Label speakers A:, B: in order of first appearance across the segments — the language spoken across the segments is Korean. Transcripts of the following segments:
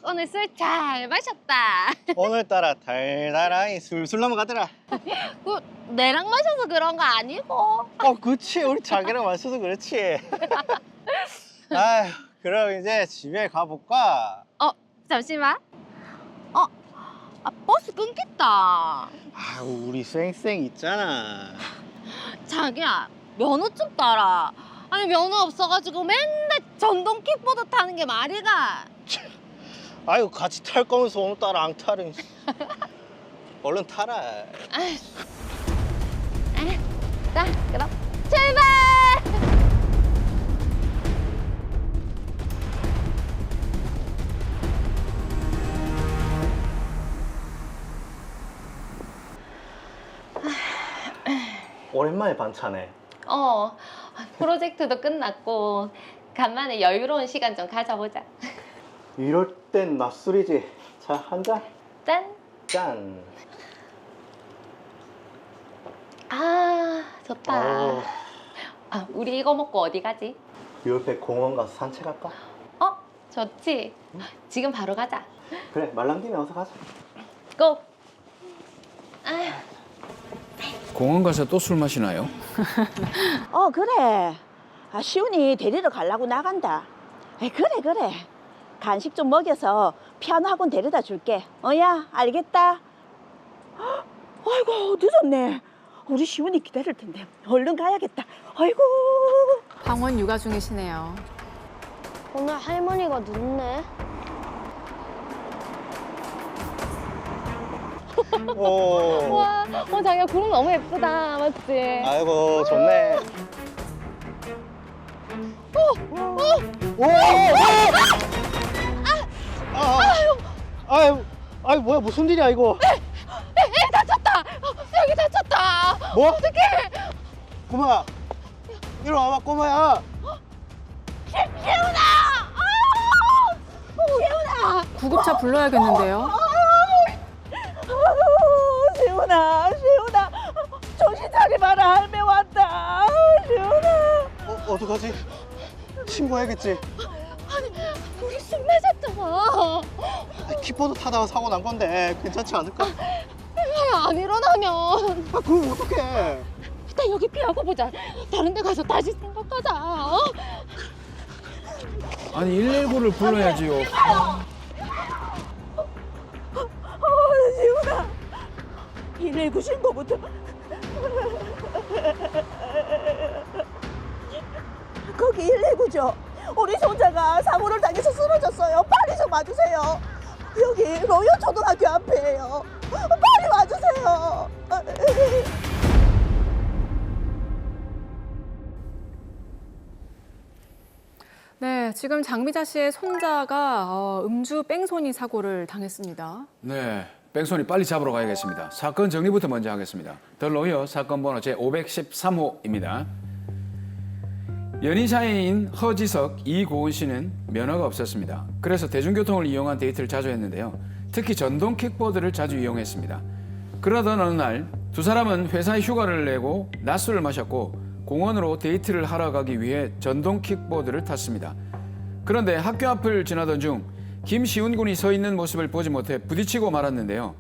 A: 오늘 술 잘 마셨다.
B: 오늘따라 달달하니 술술 넘어가더라.
A: 그 내랑 마셔서 그런 거 아니고.
B: 그치. 우리 자기랑 마셔서 그렇지. 아휴, 그럼 이제 집에 가볼까?
A: 잠시만. 버스 끊겼다.
B: 아, 우리 쌩쌩 있잖아.
A: 자기야, 면허 좀 따라. 아니 면허 없어가지고 맨날 전동 킥보드 타는 게 말이가.
B: 아이고, 같이 탈 거면서 오늘따라 앙탈은. 얼른 타라.
A: 자, 그럼 출발!
B: 오랜만에 반차네.
A: 프로젝트도 끝났고 간만에 여유로운 시간 좀 가져보자.
B: 이럴 땐 낮술이지. 자, 한 잔.
A: 짠!
B: 짠.
A: 아, 좋다.
B: 어,
A: 우리 이거 먹고 어디 가지?
B: 이 옆에 공원 가서 산책할까?
A: 좋지. 지금 바로 가자.
B: 그래, 말랑 김에 어서 가자.
A: 고!
C: 공원 가서 또 술 마시나요?
D: 그래. 시훈이 데리러 가려고 나간다. 그래. 간식 좀 먹여서 피아노 학원 데려다 줄게. 야, 알겠다. 아이고, 늦었네. 우리 시훈이 기다릴 텐데. 얼른 가야겠다. 아이고.
E: 방원 육아 중이시네요.
F: 오늘 할머니가 늦네.
B: 오.
A: 와, 자기야 구름 너무 예쁘다. 맞지?
B: 아이고, 좋네. 아유, 뭐야, 무슨 일이야, 이거?
A: 애 다쳤다! 여기 다쳤다!
B: 뭐? 어떡해! 꼬마야, 이리 와봐, 꼬마야.
E: 구급차 불러야겠는데요.
D: 시훈아. 정신 차려봐라. 할매 왔다. 시훈아.
B: 어떡하지? 신고해야겠지.
A: 우리 술 마셨잖아.
B: 킥보드 타다가 사고 난 건데 괜찮지 않을까?
A: 안 일어나면
B: 그럼 어떡해?
A: 일단 여기 피하고 보자. 다른 데 가서 다시 생각하자.
C: 아니 119를 불러야지요.
D: 시훈아. 119 신고부터. 거기 119죠. 우리 손자가 사고를 당해서 쓰러졌어요. 빨리 좀 와주세요. 여기 로요 초등학교 앞이에요. 빨리 와주세요.
E: 네, 지금 장미자 씨의 손자가 음주 뺑소니 사고를 당했습니다.
C: 네, 뺑소니 빨리 잡으러 가야겠습니다. 사건 정리부터 먼저 하겠습니다. 덜로이어 사건 번호 제513호입니다. 연인사이인 허지석, 이고은 씨는 면허가 없었습니다. 그래서 대중교통을 이용한 데이트를 자주 했는데요. 특히 전동 킥보드를 자주 이용했습니다. 그러던 어느 날 두 사람은 회사에 휴가를 내고 낮술을 마셨고 공원으로 데이트를 하러 가기 위해 전동 킥보드를 탔습니다. 그런데 학교 앞을 지나던 중 김시훈 군이 서 있는 모습을 보지 못해 부딪히고 말았는데요.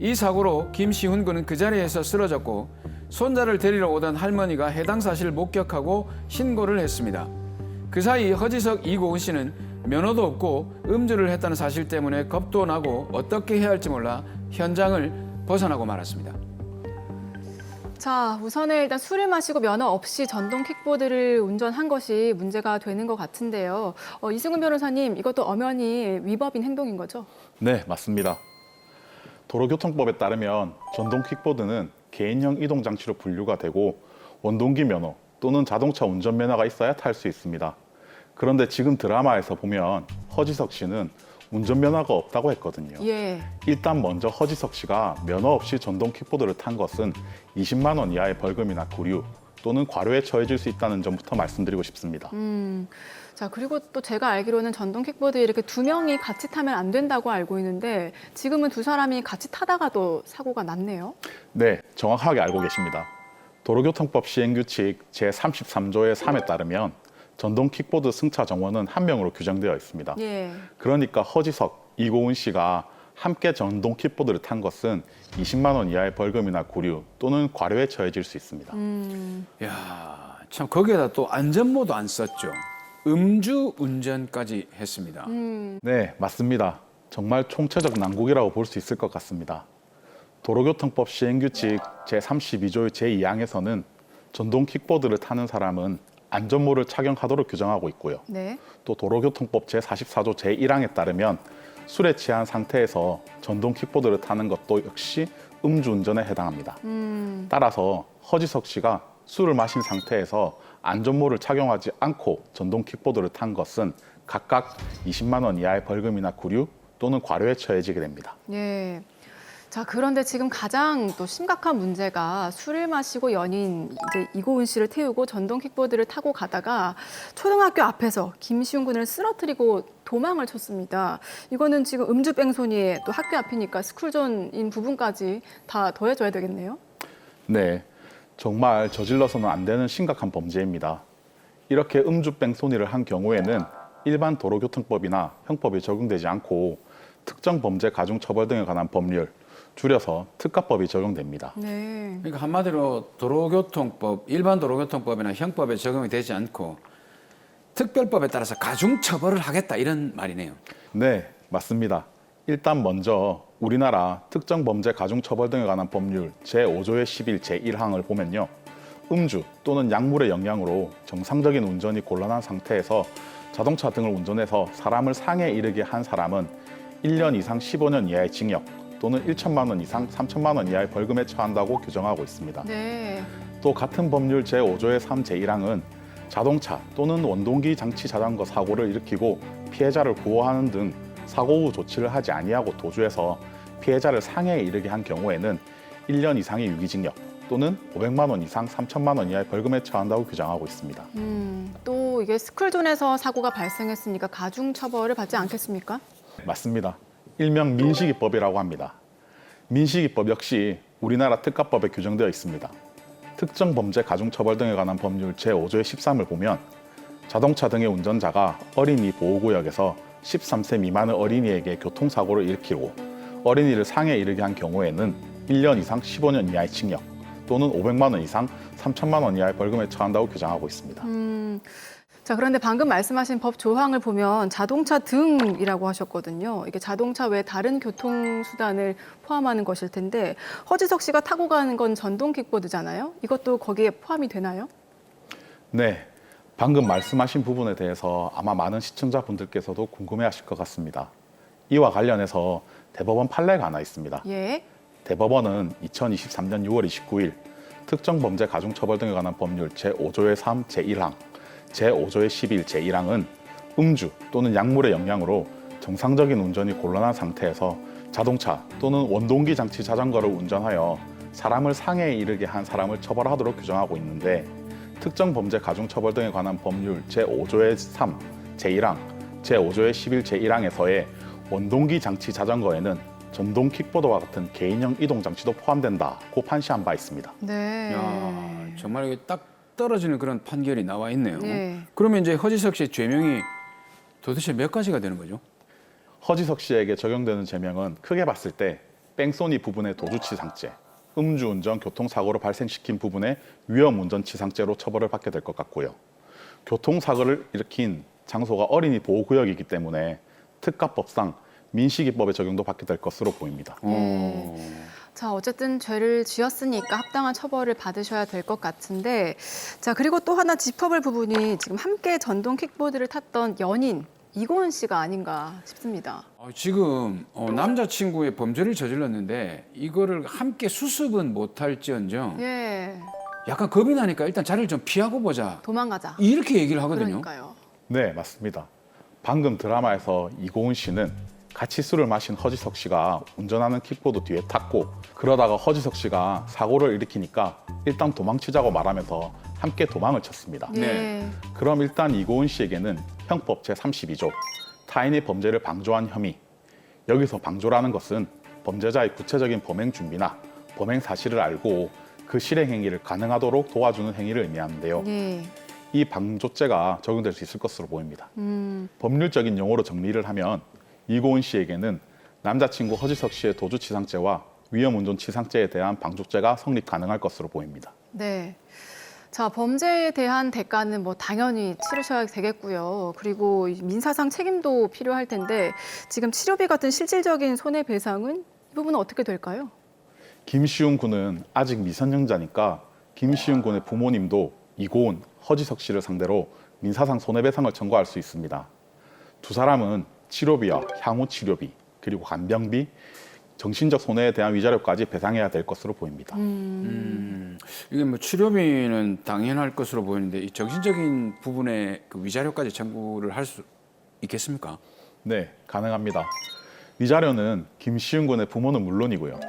C: 이 사고로 김시훈 군은 그 자리에서 쓰러졌고 손자를 데리러 오던 할머니가 해당 사실을 목격하고 신고를 했습니다. 그 사이 허지석, 이고은 씨는 면허도 없고 음주를 했다는 사실 때문에 겁도 나고 어떻게 해야 할지 몰라 현장을 벗어나고 말았습니다.
E: 자, 우선은 일단 술을 마시고 면허 없이 전동 킥보드를 운전한 것이 문제가 되는 것 같은데요. 이승훈 변호사님, 이것도 엄연히 위법인 행동인 거죠?
G: 네, 맞습니다. 도로교통법에 따르면 전동 킥보드는 개인형 이동장치로 분류가 되고 원동기 면허 또는 자동차 운전면허가 있어야 탈 수 있습니다. 그런데 지금 드라마에서 보면 허지석 씨는 운전면허가 없다고 했거든요.
E: 예.
G: 일단 먼저 허지석 씨가 면허 없이 전동 킥보드를 탄 것은 20만 원 이하의 벌금이나 구류 또는 과료에 처해질 수 있다는 점부터 말씀드리고 싶습니다.
E: 자, 그리고 또 제가 알기로는 전동 킥보드 이렇게 두 명이 같이 타면 안 된다고 알고 있는데 지금은 두 사람이 같이 타다가도 사고가 났네요.
G: 네, 정확하게 알고 계십니다. 도로교통법 시행규칙 제33조의 3에 따르면 전동 킥보드 승차 정원은 한 명으로 규정되어 있습니다.
E: 예.
G: 그러니까 허지석, 이고은 씨가 함께 전동 킥보드를 탄 것은 20만 원 이하의 벌금이나 구류 또는 과료에 처해질 수 있습니다.
C: 야, 참 거기에다 또 안전모도 안 썼죠. 음주 운전까지 했습니다.
G: 네, 맞습니다. 정말 총체적 난국이라고 볼 수 있을 것 같습니다. 도로교통법 시행규칙 제32조 제2항에서는 전동 킥보드를 타는 사람은 안전모를 착용하도록 규정하고 있고요.
E: 네.
G: 또 도로교통법 제44조 제1항에 따르면 술에 취한 상태에서 전동 킥보드를 타는 것도 역시 음주운전에 해당합니다. 따라서 허지석 씨가 술을 마신 상태에서 안전모를 착용하지 않고 전동 킥보드를 탄 것은 각각 20만 원 이하의 벌금이나 구류 또는 과료에 처해지게 됩니다.
E: 예. 자, 그런데 지금 가장 또 심각한 문제가 술을 마시고 연인 이제 이고은 씨를 태우고 전동 킥보드를 타고 가다가 초등학교 앞에서 김시훈 군을 쓰러뜨리고 도망을 쳤습니다. 이거는 지금 음주뺑소니에 또 학교 앞이니까 스쿨존인 부분까지 다 더해줘야 되겠네요.
G: 네, 정말 저질러서는 안 되는 심각한 범죄입니다. 이렇게 음주뺑소니를 한 경우에는 일반 도로교통법이나 형법이 적용되지 않고 특정 범죄 가중처벌 등에 관한 법률, 줄여서 특가법이 적용됩니다.
E: 네.
C: 그러니까 한마디로 도로교통법, 일반 도로교통법이나 형법에 적용이 되지 않고 특별법에 따라서 가중처벌을 하겠다 이런 말이네요.
G: 네, 맞습니다. 일단 먼저 우리나라 특정 범죄 가중처벌 등에 관한 법률 제5조의 11 제1항을 보면요. 음주 또는 약물의 영향으로 정상적인 운전이 곤란한 상태에서 자동차 등을 운전해서 사람을 상해에 이르게 한 사람은 1년 이상 15년 이하의 징역 또는 1천만 원 이상 3천만 원 이하의 벌금에 처한다고 규정하고 있습니다.
E: 네.
G: 또 같은 법률 제5조의 3 제1항은 자동차 또는 원동기 장치 자전거 사고를 일으키고 피해자를 구호하는 등 사고 후 조치를 하지 아니하고 도주해서 피해자를 상해에 이르게 한 경우에는 1년 이상의 유기징역 또는 500만 원 이상 3천만 원 이하의 벌금에 처한다고 규정하고 있습니다.
E: 또 이게 스쿨존에서 사고가 발생했으니까 가중처벌을 받지 않겠습니까?
G: 맞습니다. 일명 민식이법이라고 합니다. 민식이법 역시 우리나라 특가법에 규정되어 있습니다. 특정 범죄 가중처벌 등에 관한 법률 제5조의 13을 보면 자동차 등의 운전자가 어린이 보호구역에서 13세 미만의 어린이에게 교통사고를 일으키고 어린이를 상해에 이르게 한 경우에는 1년 이상 15년 이하의 징역 또는 500만 원 이상 3천만 원 이하의 벌금에 처한다고 규정하고 있습니다.
E: 자, 그런데 방금 말씀하신 법 조항을 보면 자동차 등이라고 하셨거든요. 이게 자동차 외 다른 교통수단을 포함하는 것일 텐데 허지석 씨가 타고 가는 건 전동 킥보드잖아요. 이것도 거기에 포함이 되나요?
G: 네, 방금 말씀하신 부분에 대해서 아마 많은 시청자분들께서도 궁금해하실 것 같습니다. 이와 관련해서 대법원 판례가 하나 있습니다.
E: 예.
G: 대법원은 2023년 6월 29일 특정 범죄 가중처벌 등에 관한 법률 제5조의 3 제1항, 제5조의 11 제1항은 음주 또는 약물의 영향으로 정상적인 운전이 곤란한 상태에서 자동차 또는 원동기 장치 자전거를 운전하여 사람을 상해에 이르게 한 사람을 처벌하도록 규정하고 있는데 특정 범죄 가중처벌 등에 관한 법률 제5조의 3 제1항, 제5조의 11 제1항에서의 원동기 장치 자전거에는 전동 킥보드와 같은 개인형 이동 장치도 포함된다고 판시한 바 있습니다.
E: 네.
C: 야, 정말 이게 딱 떨어지는 그런 판결이 나와 있네요.
E: 네.
C: 그러면 이제 허지석 씨의 죄명이 도대체 몇 가지가 되는 거죠?
G: 허지석 씨에게 적용되는 죄명은 크게 봤을 때 뺑소니 부분의 도주치상죄, 음주운전 교통사고를 발생시킨 부분의 위험운전치상죄로 처벌을 받게 될 것 같고요. 교통사고를 일으킨 장소가 어린이 보호구역이기 때문에 특가법상 민식이법의 적용도 받게 될 것으로 보입니다.
E: 자, 어쨌든 죄를 지었으니까 합당한 처벌을 받으셔야 될 것 같은데, 자, 그리고 또 하나 짚어볼 부분이 지금 함께 전동 킥보드를 탔던 연인 이고은 씨가 아닌가 싶습니다.
C: 지금 남자친구의 범죄를 저질렀는데 이거를 함께 수습은 못할지언정
E: 예,
C: 약간 겁이 나니까 일단 자리를 좀 피하고 보자
E: 도망가자.
C: 이렇게 얘기를 하거든요.
E: 그러니까요.
G: 네, 맞습니다. 방금 드라마에서 이고은 씨는 같이 술을 마신 허지석 씨가 운전하는 킥보드 뒤에 탔고 그러다가 허지석 씨가 사고를 일으키니까 일단 도망치자고 말하면서 함께 도망을 쳤습니다.
E: 네.
G: 그럼 일단 이고은 씨에게는 형법 제32조 타인의 범죄를 방조한 혐의, 여기서 방조라는 것은 범죄자의 구체적인 범행 준비나 범행 사실을 알고 그 실행 행위를 가능하도록 도와주는 행위를 의미하는데요.
E: 예.
G: 이 방조죄가 적용될 수 있을 것으로 보입니다. 법률적인 용어로 정리를 하면 이고은 씨에게는 남자친구 허지석 씨의 도주치상죄와 위험운전치상죄에 대한 방조죄가 성립 가능할 것으로 보입니다.
E: 네. 자, 범죄에 대한 대가는 뭐 당연히 치르셔야 되겠고요. 그리고 이 민사상 책임도 필요할 텐데 지금 치료비 같은 실질적인 손해배상은 이 부분은 어떻게 될까요?
G: 김시웅 군은 아직 미성년자니까 김시웅 군의 부모님도 이고은, 허지석 씨를 상대로 민사상 손해배상을 청구할 수 있습니다. 두 사람은 치료비와 향후 치료비, 그리고 간병비, 정신적 손해에 대한 위자료까지 배상해야 될 것으로 보입니다.
C: 이게 뭐 치료비는 당연할 것으로 보이는데 이 정신적인 부분에 그 위자료까지 청구를 할 수 있겠습니까?
G: 네, 가능합니다. 위자료는 김시웅 군의 부모는 물론이고요.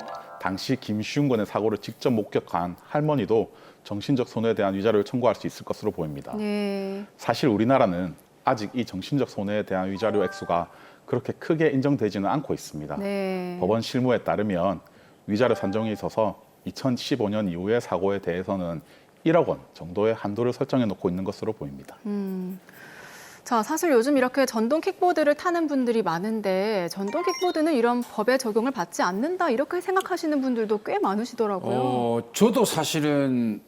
G: 당시 김시웅 군의 사고를 직접 목격한 할머니도 정신적 손해에 대한 위자료를 청구할 수 있을 것으로 보입니다.
E: 네.
G: 사실 우리나라는 아직 이 정신적 손해에 대한 위자료 액수가 그렇게 크게 인정되지는 않고 있습니다.
E: 네.
G: 법원 실무에 따르면 위자료 산정에 있어서 2015년 이후의 사고에 대해서는 1억 원 정도의 한도를 설정해 놓고 있는 것으로 보입니다.
E: 자, 사실 요즘 이렇게 전동 킥보드를 타는 분들이 많은데 전동 킥보드는 이런 법의 적용을 받지 않는다 이렇게 생각하시는 분들도 꽤 많으시더라고요.
C: 저도 사실은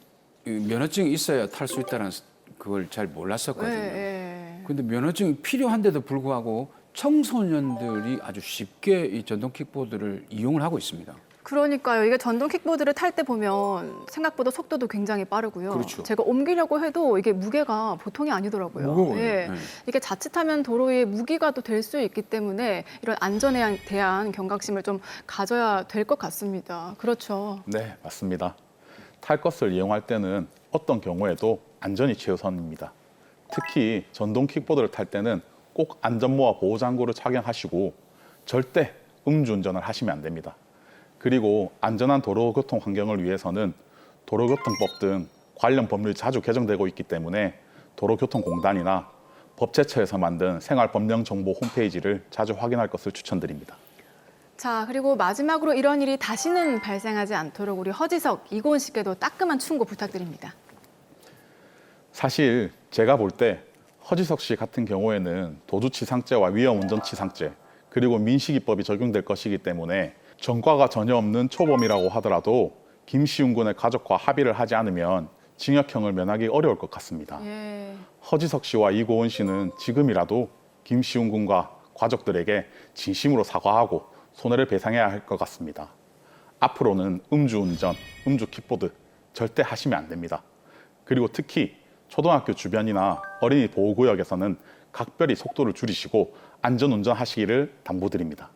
C: 이 면허증이 있어야 탈 수 있다는 그걸 잘 몰랐었거든요.
E: 네.
C: 근데 면허증이 필요한데도 불구하고 청소년들이 아주 쉽게 이 전동 킥보드를 이용을 하고 있습니다.
E: 그러니까요. 이게 전동 킥보드를 탈 때 보면 생각보다 속도도 굉장히 빠르고요.
C: 그렇죠.
E: 제가 옮기려고 해도 이게 무게가 보통이 아니더라고요.
C: 무거워요.
E: 예.
C: 네.
E: 이게 자칫하면 도로에 무기가 또 될 수 있기 때문에 이런 안전에 대한 경각심을 좀 가져야 될 것 같습니다. 그렇죠.
G: 네, 맞습니다. 탈 것을 이용할 때는 어떤 경우에도 안전이 최우선입니다. 특히 전동 킥보드를 탈 때는 꼭 안전모와 보호장구를 착용하시고 절대 음주운전을 하시면 안 됩니다. 그리고 안전한 도로교통 환경을 위해서는 도로교통법 등 관련 법률이 자주 개정되고 있기 때문에 도로교통공단이나 법제처에서 만든 생활법령정보 홈페이지를 자주 확인할 것을 추천드립니다.
E: 자, 그리고 마지막으로 이런 일이 다시는 발생하지 않도록 우리 허지석, 이고은 씨께도 따끔한 충고 부탁드립니다.
G: 사실 제가 볼 때 허지석 씨 같은 경우에는 도주치상죄와 위험운전치상죄 그리고 민식이법이 적용될 것이기 때문에 전과가 전혀 없는 초범이라고 하더라도 김시웅 군의 가족과 합의를 하지 않으면 징역형을 면하기 어려울 것 같습니다.
E: 예.
G: 허지석 씨와 이고은 씨는 지금이라도 김시웅 군과 가족들에게 진심으로 사과하고 손해를 배상해야 할 것 같습니다. 앞으로는 음주운전, 음주킥보드 절대 하시면 안 됩니다. 그리고 특히 초등학교 주변이나 어린이 보호구역에서는 각별히 속도를 줄이시고 안전운전하시기를 당부드립니다.